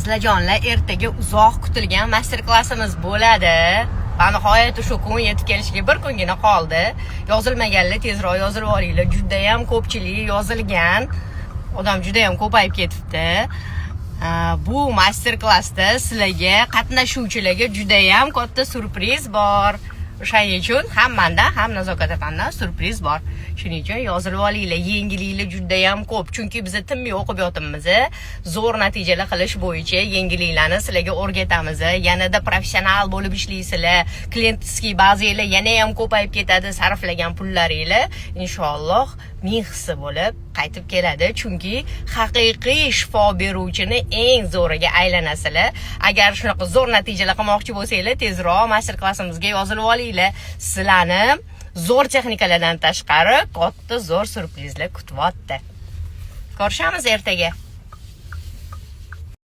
Qizlarjonlar, ertaga uzoq kutilgan master klassimiz bo'ladi. Va nihoyat shu kun yetib kelishiga bir kungina qoldi. Yozilmaganlar tezroq yozilib olinglar. Juda ham ko'pchilik yozilgan. Odam juda ham ko'payib ketibdi. Bu master klassda sizlarga, qatnashuvchilarga juda ham katta surpriz bor. O'shaning uchun ham mendan, ham Nazokat opamdan surpriz bor. Shuning uchun yozilib olinglar. Yengilliklar juda ham ko'p. Chunki biz tinmay o'qib yotibmiz. Zo'r natijalar qilish bo'yicha yengilliklarni sizlarga o'rgatamiz. Yanada professional bo'lib ishlaysizlar. Klientskiy bazanglar yana ham ko'payib ketadi. Sarflagan pullaringlar inshaalloh ming hissi bo'lib qaytib keladi. Chunki haqiqiy shifo beruvchini eng zo'riga aylanasizlar. Agar shunaqa zo'r natijalar qilmoqchi bo'lsanglar, tezroq master klassimizga yozilib olinglar. Sizlarni zo'r texnikalardan tashqari katta zo'r surprizlar kutyapti. Ko'rishamiz ertaga.